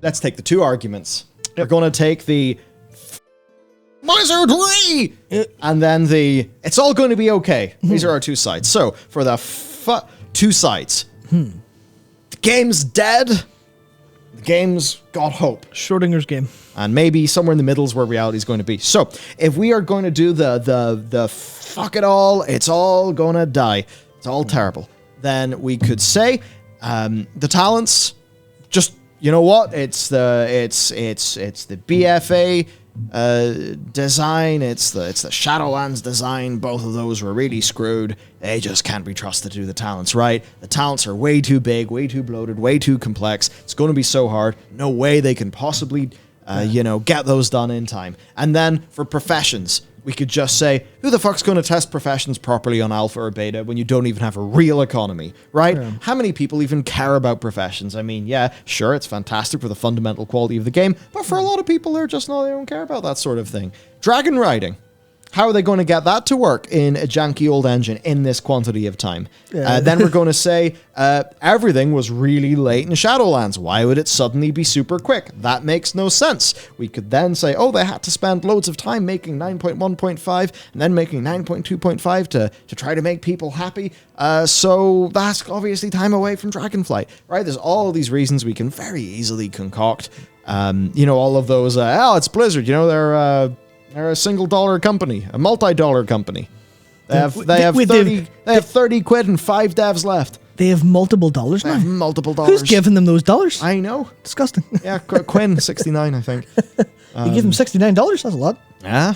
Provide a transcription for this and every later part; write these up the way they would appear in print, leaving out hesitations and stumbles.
let's take the two arguments. We're going to take the wizardry and then the it's all going to be okay. These are our two sides. So for the two sides, the game's dead. The game's got hope. Schrodinger's game. And maybe somewhere in the middle is where reality is going to be. So if we are going to do the fuck it all, it's all going to die. It's all terrible. Then we could say the talents, just, you know what? It's the BFA design, it's the Shadowlands design. Both of those were really screwed. They just can't be trusted to do the talents right. The talents are way too big, way too bloated, way too complex. It's going to be so hard. No way they can possibly get those done in time. And then for professions, we could just say, who the fuck's going to test professions properly on alpha or beta when you don't even have a real economy, right? Yeah. How many people even care about professions? I mean, yeah, sure, it's fantastic for the fundamental quality of the game, but for a lot of people, they don't care about that sort of thing. Dragon riding. How are they going to get that to work in a janky old engine in this quantity of time? Yeah. Then we're going to say everything was really late in Shadowlands. Why would it suddenly be super quick? That makes no sense. We could then say, oh, they had to spend loads of time making 9.1.5 and then making 9.2.5 to try to make people happy. So that's obviously time away from Dragonflight, right? There's all these reasons we can very easily concoct. All of those, it's Blizzard, they're a single dollar company, a multi-dollar company. They have 30 quid and 5 devs left. They have multiple dollars now? They have multiple dollars. Who's giving them those dollars? I know. Disgusting. Yeah, Quinn, 69, I think. You give them $69? That's a lot. Yeah.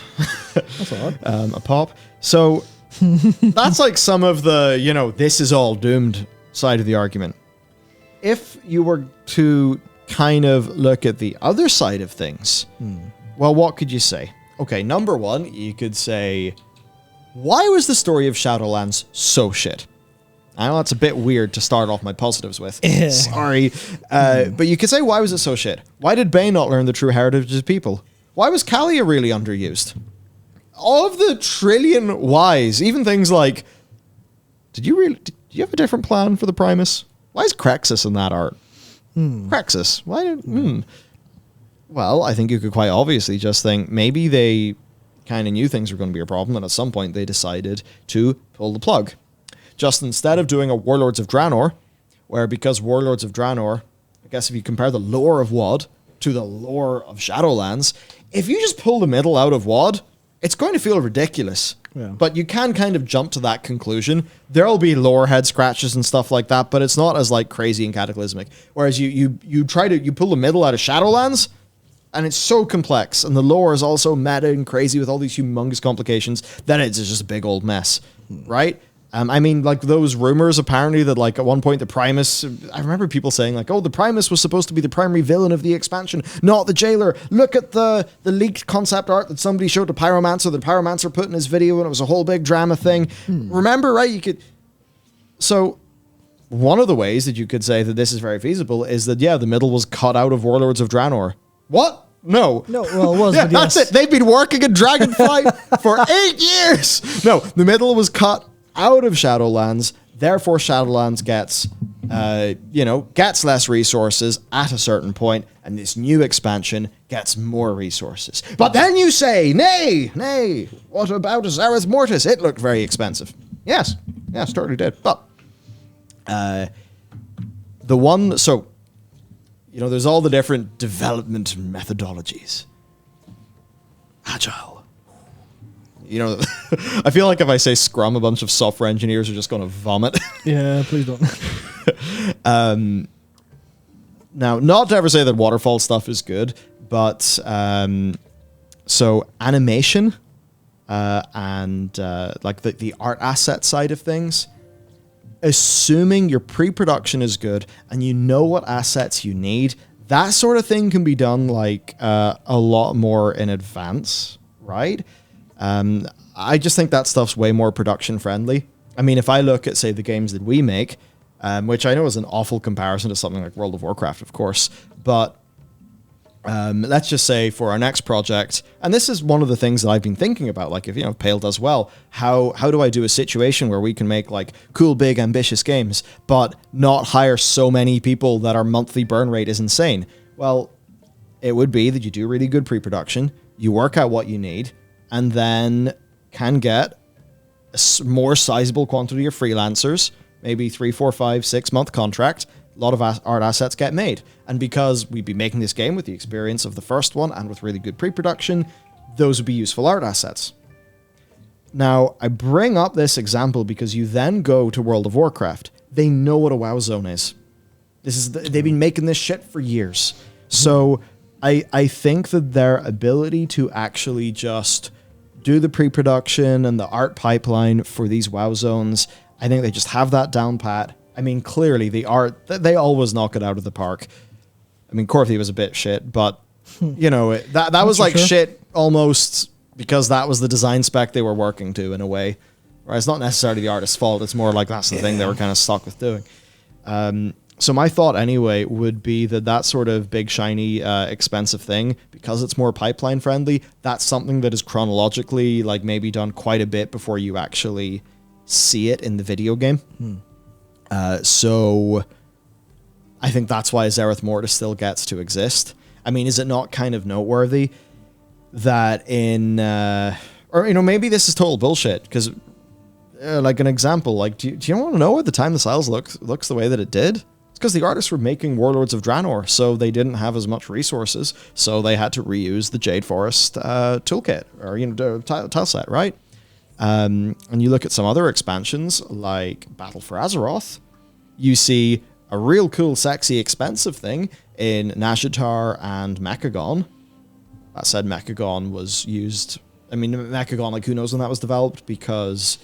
That's a lot. A pop. So, that's like some of the, this is all doomed side of the argument. If you were to kind of look at the other side of things, well, what could you say? Okay, number one, you could say, why was the story of Shadowlands so shit? I know that's a bit weird to start off my positives with. Sorry. But you could say, why was it so shit? Why did Bay not learn the true heritage of people? Why was Kalia really underused? All of the trillion whys, even things like, did you have a different plan for the Primus? Why is Crexus in that art? Crexus. Why? Well, I think you could quite obviously just think maybe they kind of knew things were going to be a problem, and at some point they decided to pull the plug. Just instead of doing a Warlords of Draenor, where because Warlords of Draenor, I guess if you compare the lore of WoD to the lore of Shadowlands, if you just pull the middle out of WoD, it's going to feel ridiculous. Yeah. But you can kind of jump to that conclusion. There'll be lore head scratches and stuff like that, but it's not as like crazy and cataclysmic. Whereas you pull the middle out of Shadowlands, and it's so complex, and the lore is also meta and crazy with all these humongous complications, that it's just a big old mess, right? I mean, like those rumors apparently that like at one point the Primus, I remember people saying like, oh, the Primus was supposed to be the primary villain of the expansion, not the jailer. Look at the leaked concept art that somebody showed to Pyromancer, that Pyromancer put in his video, and it was a whole big drama thing. Remember, right? So one of the ways that you could say that this is very feasible is that, yeah, the middle was cut out of Warlords of Draenor. What? No. Well, it was. Yeah, but yes. That's it. They've been working at Dragonflight for 8 years. No, the middle was cut out of Shadowlands. Therefore, Shadowlands gets less resources at a certain point, and this new expansion gets more resources. But then you say, nay, what about Xerath Mortis? It looked very expensive. Yes, totally did. But there's all the different development methodologies. Agile. I feel like if I say Scrum, a bunch of software engineers are just going to vomit. Yeah, please don't. Now, not to ever say that waterfall stuff is good, but so animation and like the art asset side of things, assuming your pre-production is good and you know what assets you need, that sort of thing can be done like a lot more in advance, right? I just think that stuff's way more production friendly. I mean, if I look at, say, the games that we make, which I know is an awful comparison to something like World of Warcraft, of course, but let's just say for our next project, and this is one of the things that I've been thinking about, like if Pale does well, how do I do a situation where we can make like cool, big, ambitious games, but not hire so many people that our monthly burn rate is insane? Well, it would be that you do really good pre-production, you work out what you need, and then can get a more sizable quantity of freelancers, maybe 3, 4, 5, 6 month contract. A lot of art assets get made. And because we'd be making this game with the experience of the first one and with really good pre-production, those would be useful art assets. Now, I bring up this example because you then go to World of Warcraft. They know what a WoW zone is. They've been making this shit for years. So I think that their ability to actually just do the pre-production and the art pipeline for these WoW zones, I think they just have that down pat. I mean, clearly the art, they always knock it out of the park. I mean, Corfi was a bit shit, but, you know, that was like shit almost because that was the design spec they were working to in a way. Right? It's not necessarily the artist's fault. It's more like that's the thing they were kind of stuck with doing. So my thought anyway would be that sort of big, shiny, expensive thing, because it's more pipeline friendly, that's something that is chronologically like maybe done quite a bit before you actually see it in the video game. So I think that's why Xerath Mortis still gets to exist. I mean, is it not kind of noteworthy that in, or, you know, maybe this is total bullshit, because like an example, like, do you want to know why the Time of the Siles looks the way that it did? It's because the artists were making Warlords of Draenor, so they didn't have as much resources, so they had to reuse the Jade Forest toolkit, or, you know, tile set, right? And you look at some other expansions, like Battle for Azeroth, you see a real cool, sexy, expensive thing in Nazjatar and Mechagon. That said, Mechagon was used... I mean, Mechagon, like, who knows when that was developed, because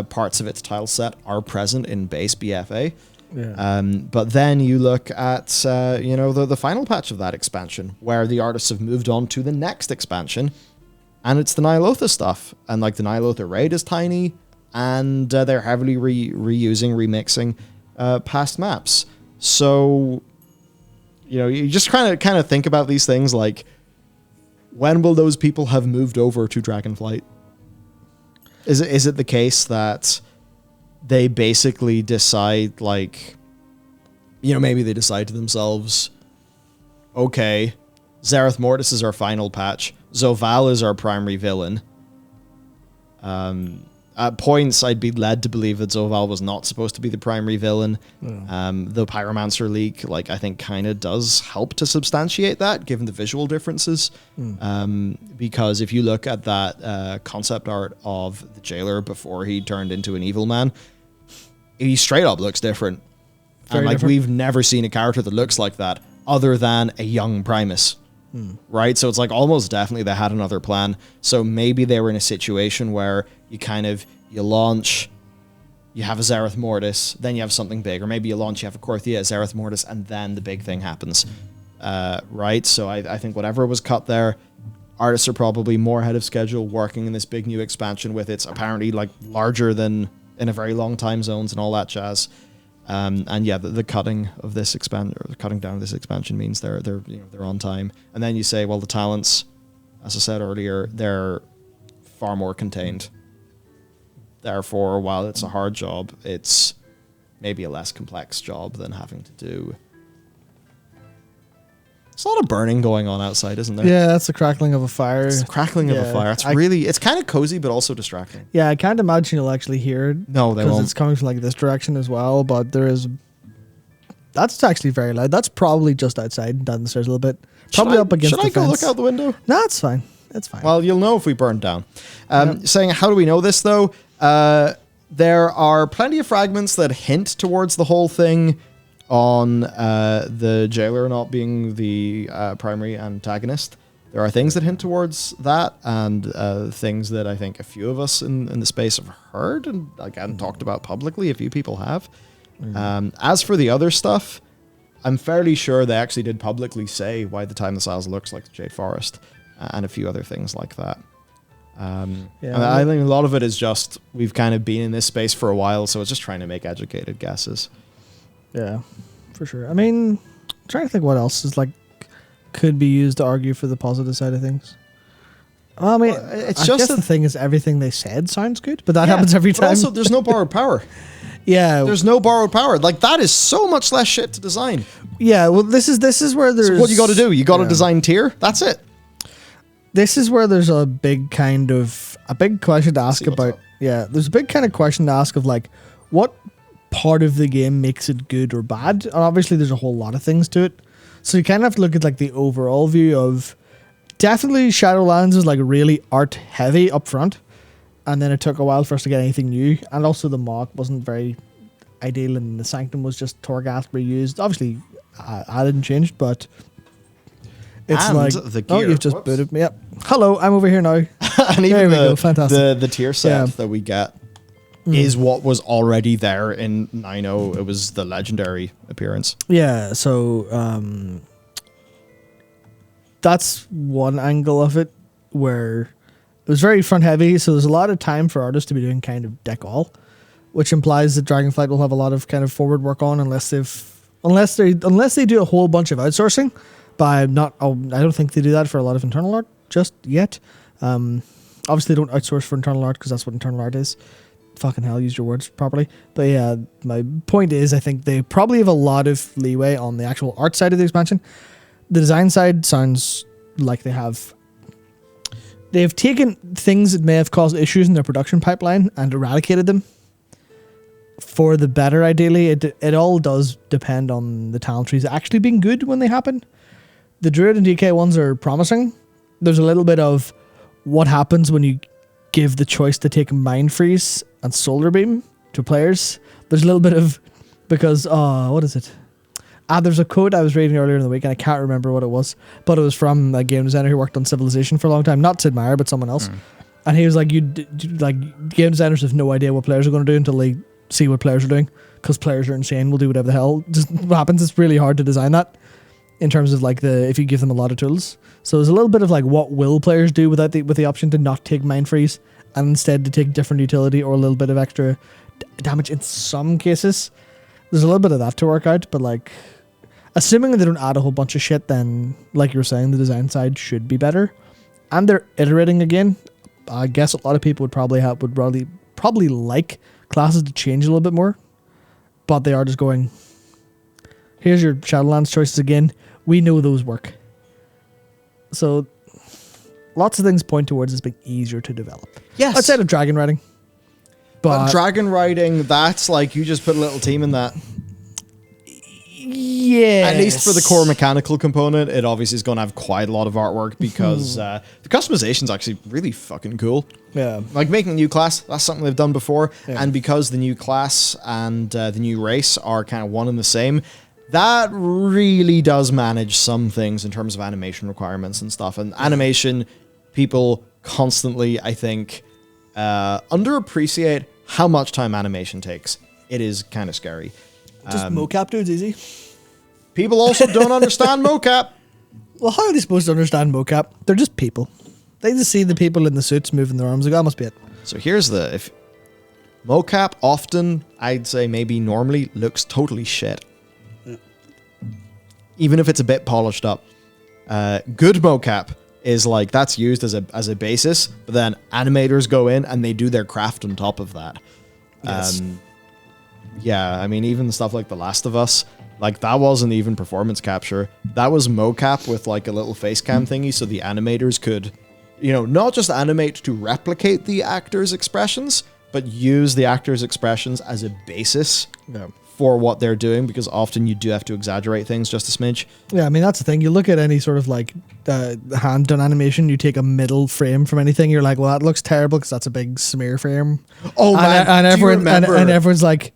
parts of its tile set are present in base BFA. Yeah. But then you look at, you know, the final patch of that expansion, where the artists have moved on to the next expansion, and it's the Ny'alotha stuff. And, like, the Ny'alotha raid is tiny, and they're heavily reusing, remixing past maps. So, you know, you just kind of think about these things like, when will those people have moved over to Dragonflight? Is it the case that they basically decide, like, you know, maybe they decide to themselves, okay, Xerath Mortis is our final patch, Zovaal is our primary villain. At points, I'd be led to believe that Zovaal was not supposed to be the primary villain. The Pyromancer leak, like, I think kind of does help to substantiate that, given the visual differences. Because if you look at that concept art of the jailer before he turned into an evil man, he straight up looks different. Very and, like, different. We've never seen a character that looks like that other than a young Primus. Right? So it's like almost definitely they had another plan. So maybe they were in a situation where you launch, you have a Xerath Mortis, then you have something big. Or maybe you launch, you have a Korthia, a Xerath Mortis, and then the big thing happens. Right? So I think whatever was cut there, artists are probably more ahead of schedule working in this big new expansion with its apparently like larger than in a very long time zones and all that jazz. And yeah, the cutting of this cutting down of this expansion means they're on time. And then you say, well, the talents, as I said earlier, they're far more contained. Therefore, while it's a hard job, it's maybe a less complex job than having to do. There's a lot of burning going on outside, isn't there? Yeah, that's the crackling of a fire. It's the crackling of a fire. It's kind of cozy, but also distracting. Yeah, I can't imagine you'll actually hear it. No, they won't. Because it's coming from like this direction as well, but that's actually very loud. That's probably just outside, down the stairs a little bit. Probably up against the fence. Should I go look out the window? No, it's fine. It's fine. Well, you'll know if we burn down. Saying, how do we know this, though? There are plenty of fragments that hint towards the whole thing on the jailer not being the primary antagonist. There are things that hint towards that, and things that I think a few of us in the space have heard and, again, talked about publicly. A few people have. As for the other stuff, I'm fairly sure they actually did publicly say why the Time of the Siles looks like the Jade Forest, and a few other things like that. I think a lot of it is just we've kind of been in this space for a while, so it's just trying to make educated guesses. Yeah, for sure. I mean, I'm trying to think what else is like could be used to argue for the positive side of things. Well, I mean, I guess the thing is everything they said sounds good, but that happens every time. But also, there's no borrowed power. Yeah. There's no borrowed power. Like, that is so much less shit to design. Yeah, well, this is where there's... So what you got to do? You got to design tier. That's it. This is where there's a big question to ask about. Yeah, there's a big kind of question to ask of, like, what part of the game makes it good or bad? And obviously there's a whole lot of things to it. So you kind of have to look at, like, the overall view of... Definitely Shadowlands is, like, really art heavy up front. And then it took a while for us to get anything new. And also the mock wasn't very ideal, and the Sanctum was just Torghast reused. Obviously, added and changed, but... It's and like, the gear. Oh, you've just booted me up. Hello, I'm over here now. And even Fantastic. the tier set that we get is what was already there in 9.0. It was the legendary appearance. Yeah, so that's one angle of it where it was very front heavy, so there's a lot of time for artists to be doing kind of deck all, which implies that Dragonflight will have a lot of kind of forward work on unless they do a whole bunch of outsourcing. But I don't think they do that for a lot of internal art just yet. Obviously, they don't outsource for internal art because that's what internal art is. Fucking hell, use your words properly. But yeah, my point is, I think they probably have a lot of leeway on the actual art side of the expansion. The design side sounds like they've taken things that may have caused issues in their production pipeline and eradicated them for the better, ideally. It all does depend on the talent trees actually being good when they happen. The Druid and DK ones are promising. There's a little bit of what happens when you give the choice to take Mind Freeze and Solar Beam to players. There's a little bit of... Because, what is it? There's a quote I was reading earlier in the week, and I can't remember what it was, but it was from a game designer who worked on Civilization for a long time. Not Sid Meier, but someone else. And he was like, game designers have no idea what players are going to do until they see what players are doing, because players are insane, will do whatever the hell just happens. It's really hard to design that in terms of like if you give them a lot of tools. So there's a little bit of like, what will players do with the option to not take Mind Freeze and instead to take different utility or a little bit of extra damage in some cases. There's a little bit of that to work out, but like, assuming they don't add a whole bunch of shit, then like you were saying, the design side should be better. And they're iterating again. I guess a lot of people would probably like classes to change a little bit more, but they are just going, here's your Shadowlands choices again. We know those work. So lots of things point towards this being easier to develop. Yes. Outside of dragon riding. But dragon riding, that's like you just put a little team in that. Yeah. At least for the core mechanical component, it obviously is going to have quite a lot of artwork because the customization is actually really fucking cool. Yeah. Like making a new class, that's something they've done before. Yeah. And because the new class and the new race are kind of one and the same, that really does manage some things in terms of animation requirements and stuff. And animation, people constantly, I think, underappreciate how much time animation takes. It is kind of scary. Just mocap dude's easy. People also don't understand mocap. Well, how are they supposed to understand mocap? They're just people. They just see the people in the suits moving their arms. Like, that must be it. So here's if mocap often, I'd say maybe normally, looks totally shit. Yeah. Even if it's a bit polished up. Good mocap is like, that's used as a basis, but then animators go in and they do their craft on top of that. Yes. Yeah, I mean, even stuff like The Last of Us, like that wasn't even performance capture. That was mocap with like a little face cam thingy so the animators could, not just animate to replicate the actors' expressions, but use the actors' expressions as a basis for what they're doing, because often you do have to exaggerate things just a smidge. Yeah, I mean, that's the thing. You look at any sort of like hand-done animation, you take a middle frame from anything, you're like, well, that looks terrible because that's a big smear frame. Oh, man, and everyone's like,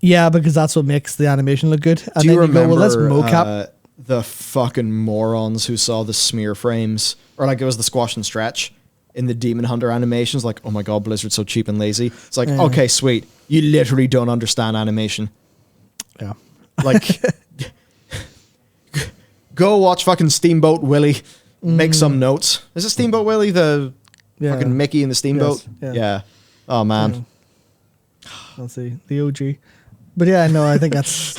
yeah, because that's what makes the animation look good. And do you remember, well, let's mocap. The fucking morons who saw the smear frames, or like it was the squash and stretch in the Demon Hunter animations, like, oh my god, Blizzard's so cheap and lazy. It's like, okay, sweet. You literally don't understand animation. Yeah. Like, go watch fucking Steamboat Willie. Make some notes. Is it Steamboat Willie, the fucking Mickey in the Steamboat? Yes. Yeah. Oh, man. Let's see. The OG. But yeah, no, I think that's...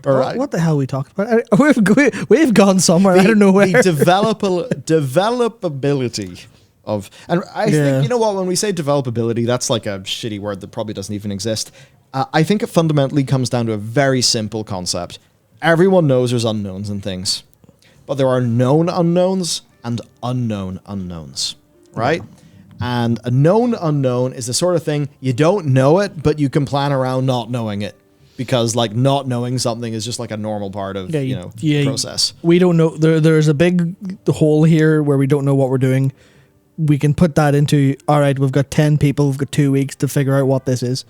What the hell are we talking about? We've gone somewhere. I don't know where. The developability of... And I think, you know what, when we say developability, that's like a shitty word that probably doesn't even exist. I think it fundamentally comes down to a very simple concept. Everyone knows there's unknowns and things, but there are known unknowns and unknown unknowns, right? Yeah. And a known unknown is the sort of thing you don't know it, but you can plan around not knowing it. Because like not knowing something is just like a normal part of the process. We don't know. There's a big hole here where we don't know what we're doing. We can put that into, all right, we've got 10 people, we've got 2 weeks to figure out what this is.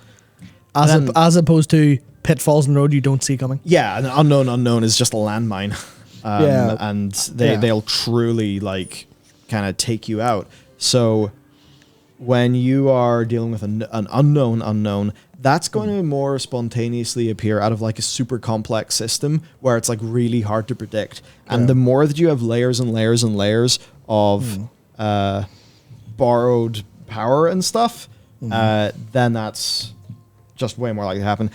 As opposed to pitfalls in the road you don't see coming. Yeah, an unknown is just a landmine. And they'll truly like kind of take you out. So when you are dealing with an unknown, that's going to more spontaneously appear out of like a super complex system where it's like really hard to predict. And the more that you have layers and layers and layers of borrowed power and stuff, then that's just way more likely to happen.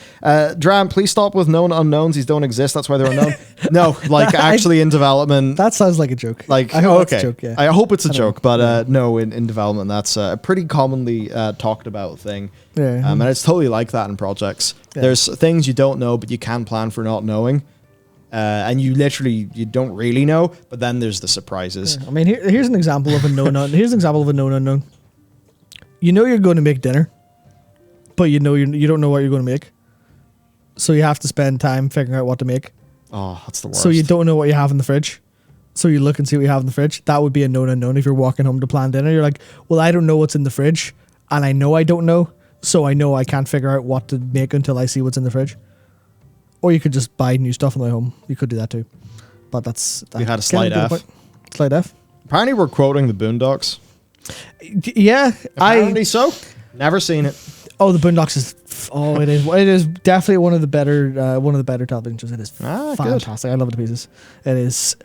Dram, please stop with known unknowns. These don't exist. That's why they're unknown. No, like actually in development. That sounds like a joke. Like, I hope it's a joke, yeah. I hope it's a joke, but no, in development, that's a pretty commonly talked about thing. Yeah. And it's totally like that in projects. Yeah. There's things you don't know, but you can plan for not knowing. And you don't really know, but then there's the surprises. Yeah. I mean, here's an example of a known unknown. Here's an example of a known unknown. You know you're going to make dinner, but you don't know what you're going to make. So you have to spend time figuring out what to make. Oh, that's the worst. So you don't know what you have in the fridge. So you look and see what you have in the fridge. That would be a known unknown if you're walking home to plan dinner. You're like, well, I don't know what's in the fridge, and I know I don't know, so I know I can't figure out what to make until I see what's in the fridge. Or you could just buy new stuff on the way home. You could do that too. But We had a slight F. Slight F? Apparently we're quoting the Boondocks. Yeah. Apparently so. Never seen it. Oh, the Boondocks is... Oh, it is. It is definitely one of the better television shows. It is fantastic. Good. I love it to pieces. It is...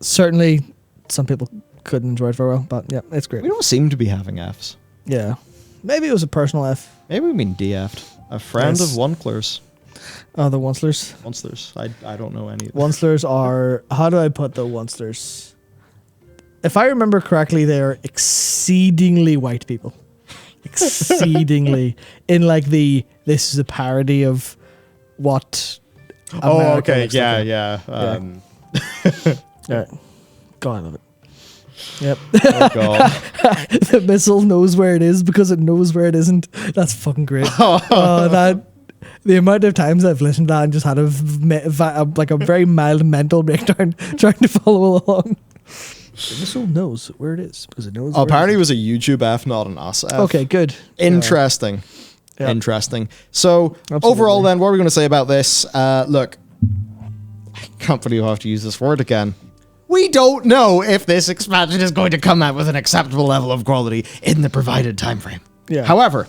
Certainly, some people couldn't enjoy it very well, but yeah, it's great. We don't seem to be having Fs. Yeah. Maybe it was a personal F. Maybe we mean DF'd. A friend of Onklers. Oh, the Onslers? Onslers. I don't know any of them. Onslers are... How do I put the Onslers? If I remember correctly, they are exceedingly white people. Exceedingly. In like this is a parody of what America looks like. Yeah. Right. God, I love it. Yep. Oh, God. The missile knows where it is because it knows where it isn't. That's fucking great. The amount of times I've listened to that and just had a very mild mental breakdown trying to follow along. The missile knows where it is because it knows. Apparently, it was a YouTube F, not an us F. Okay, good. Interesting. Yeah. Interesting. So, Absolutely. Overall, then, what are we going to say about this? Look, I can't believe I have to use this word again. We don't know if this expansion is going to come out with an acceptable level of quality in the provided time frame. Yeah. However,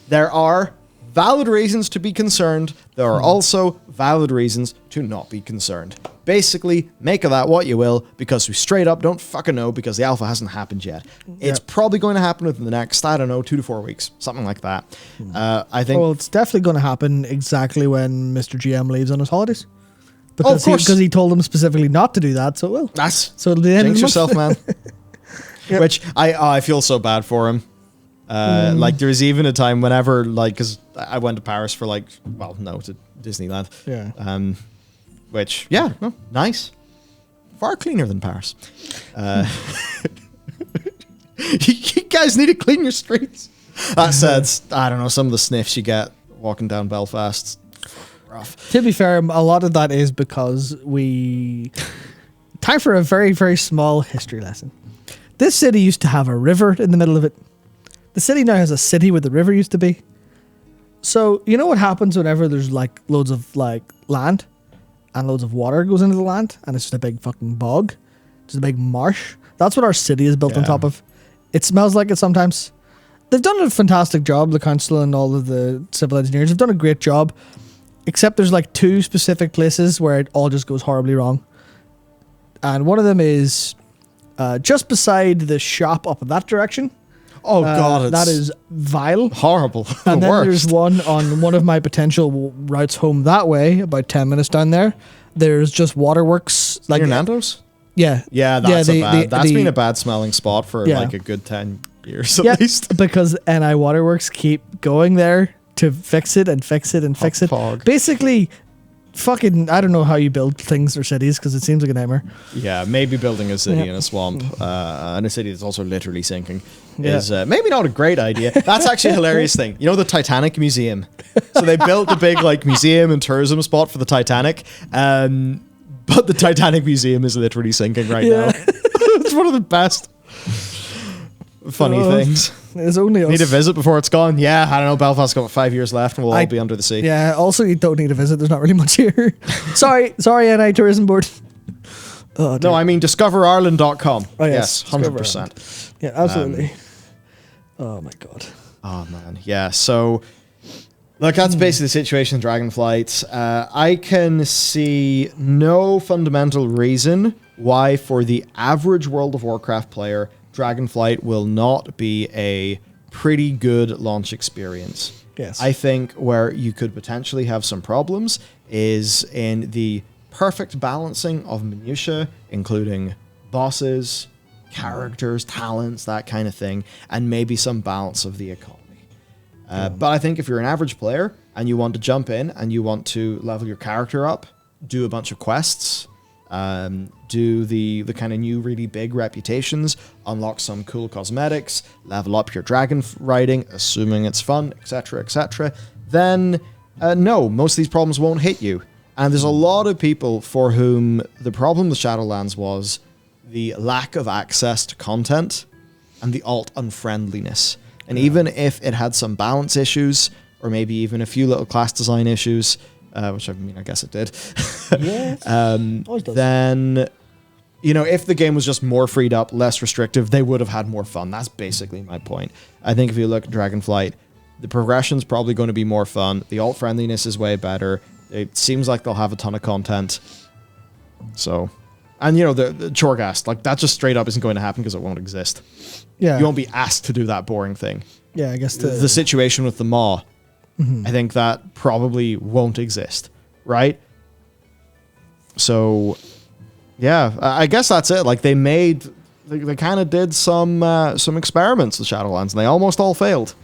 there are valid reasons to be concerned. There are also valid reasons to not be concerned. Basically, make of that what you will, because we straight up don't fucking know because the alpha hasn't happened yet. It's probably going to happen within the next, 2 to 4 weeks, something like that. I think. Well, it's definitely going to happen exactly when Mr. GM leaves on his holidays. Because because he told them specifically not to do that, so it will. So it'll be the end of the month. Yourself, man. Yep. Which I feel so bad for him. Like there's even a time whenever because I went to Paris for to Disneyland. Yeah. Which nice, far cleaner than Paris. You guys need to clean your streets. That said, I don't know, some of the sniffs you get walking down Belfast. Rough. To be fair, a lot of that is because time for a very, very small history lesson. This city used to have a river in the middle of it. The city now has a city where the river used to be. So, you know what happens whenever there's loads of land and loads of water goes into the land and it's just a big fucking bog, just a big marsh? That's what our city is built on top of. It smells like it sometimes. They've done a fantastic job, the council and all of the civil engineers have done a great job. Except there's 2 specific places where it all just goes horribly wrong. And one of them is just beside the shop up in that direction. Oh, God. That is vile. Horrible. And then worst. there's one on one of my potential routes home that way, about 10 minutes down there. There's just waterworks. Near Nando's? Yeah. Yeah, that's been a bad smelling spot for a good 10 years at least. Because NI Waterworks keep going there to fix it and fix it and fix it. Fog. Basically, fucking, I don't know how you build things or cities because it seems like a nightmare. Yeah, maybe building a city Yeah. in a swamp, and a city that's also literally sinking, Yeah. is maybe not a great idea. That's actually a hilarious thing. You know the Titanic Museum? So they built a big like museum and tourism spot for the Titanic, but the Titanic Museum is literally sinking right Yeah. now. It's one of the best funny things. It's only us. Need a visit before it's gone? Yeah, I don't know. Belfast's got 5 years left and we'll all be under the sea. Yeah, also you don't need a visit. There's not really much here. sorry, NI Tourism Board. Oh, dear. No, I mean discoverireland.com. Oh, yes, yes, 100%. Yeah, absolutely. Oh my god. Oh man, yeah. So, look, that's basically the situation in Dragonflight. I can see no fundamental reason why, for the average World of Warcraft player, Dragonflight will not be a pretty good launch experience. Yes. I think where you could potentially have some problems is in the perfect balancing of minutiae, including bosses, characters, talents, that kind of thing, and maybe some balance of the economy. But I think if you're an average player and you want to jump in and you want to level your character up, do a bunch of quests, do the kind of new really big reputations, unlock some cool cosmetics, level up your dragon riding, assuming it's fun, etc., then no, most of these problems won't hit you. And there's a lot of people for whom the problem with Shadowlands was the lack of access to content and the alt unfriendliness. And even if it had some balance issues, or maybe even a few little class design issues, which I mean, I guess it did, Yes. Always does. then, you know, if the game was just more freed up, less restrictive, they would have had more fun. That's basically my point. I think if you look at Dragonflight, the progression's probably going to be more fun. The alt friendliness is way better. It seems like they'll have a ton of content. So, and you know, the Chorgast, like that just straight up isn't going to happen because it won't exist. Yeah. You won't be asked to do that boring thing. Yeah, I guess The situation with the Maw, I think that probably won't exist, right? So, yeah, I guess that's it. Like they kind of did some experiments with Shadowlands, and they almost all failed.